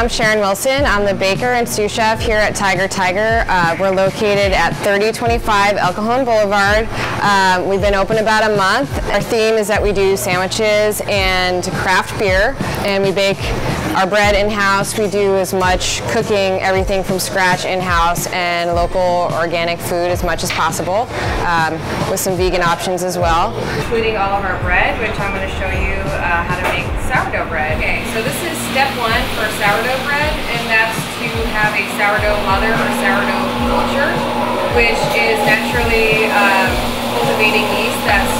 I'm Sharon Wilson. I'm the baker and sous chef here at Tiger. We're located at 3025 El Cajon Boulevard. We've been open about a month. Our theme is that we do sandwiches and craft beer, and we bake our bread in-house. We do as much cooking, everything from scratch in-house, and local organic food as much as possible, with some vegan options as well. Including all of our bread, which I'm going to show you how to make sourdough bread. Okay, so this is step one for sourdough bread, and that's to have a sourdough mother or sourdough culture, which is naturally cultivating yeast that's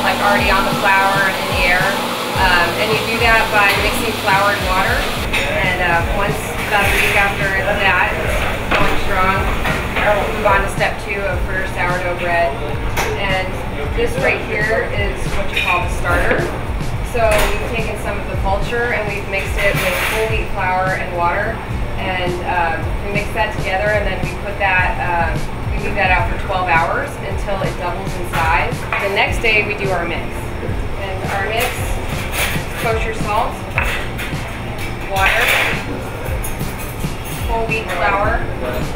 like already on the flour and in the air. And you do that by mixing flour and water. And once about a week after that, it's going strong, we'll move on to step two for sourdough bread. And this right here is what you call the starter. So we've taken some of the culture and we've mixed it with whole wheat flour and water. And we mix that together, and then we put that, we leave that out for 12 hours until it doubles in size. The next day we do our mix. And our mix, kosher salt, water, whole wheat flour,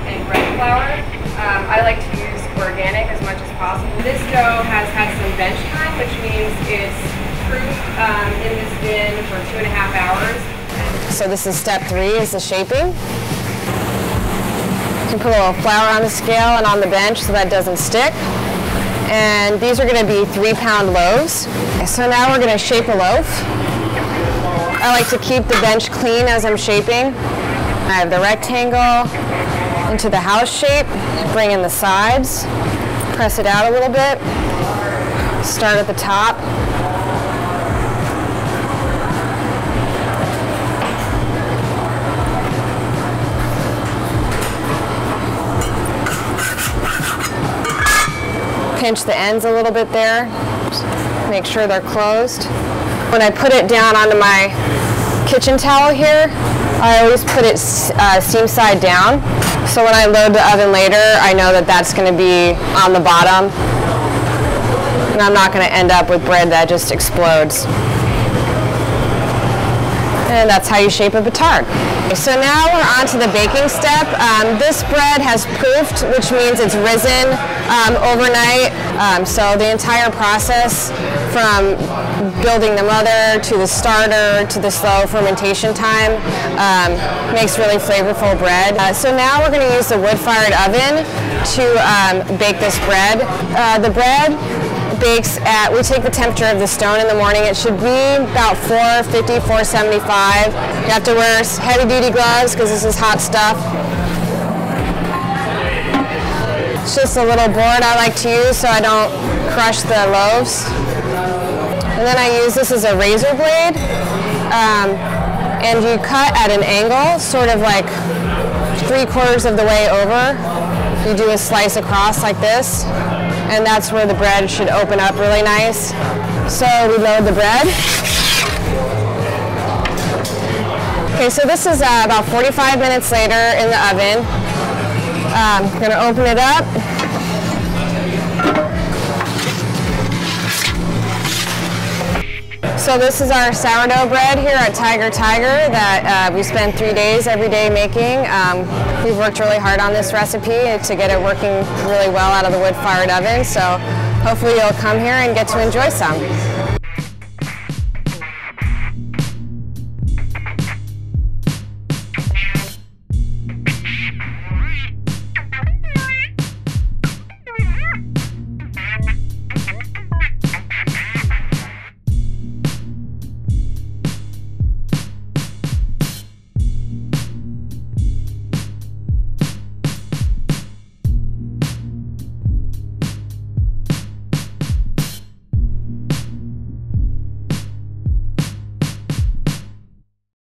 and bread flour. I like to use organic as much as possible. This dough has had some bench time, which means it's proofed in this bin for 2.5 hours. So this is step three, is the shaping. You can put a little flour on the scale and on the bench so that doesn't stick. And these are going to be 3-pound loaves. So now we're going to shape a loaf. I like to keep the bench clean as I'm shaping. I have the rectangle into the house shape, bring in the sides, press it out a little bit, start at the top. Pinch the ends a little bit there, make sure they're closed. When I put it down onto my kitchen towel here, I always put it seam side down. So when I load the oven later, I know that that's going to be on the bottom, and I'm not going to end up with bread that just explodes. And that's how you shape a batard. So now we're on to the baking step. This bread has proofed, which means it's risen overnight. So the entire process from building the mother to the starter to the slow fermentation time makes really flavorful bread. So now we're going to use the wood-fired oven to bake this bread. The bread bakes at, we take the temperature of the stone in the morning. It should be about 450, 475. You have to wear heavy duty gloves because this is hot stuff. It's just a little board I like to use so I don't crush the loaves. And then I use this as a razor blade. And you cut at an angle, sort of like 3/4 of the way over. You do a slice across like this. And that's where the bread should open up really nice. So we load the bread. Okay, so this is about 45 minutes later in the oven. I'm going to open it up. So this is our sourdough bread here at Tiger that we spend 3 days every day making. We've worked really hard on this recipe to get it working really well out of the wood-fired oven. So hopefully you'll come here and get to enjoy some.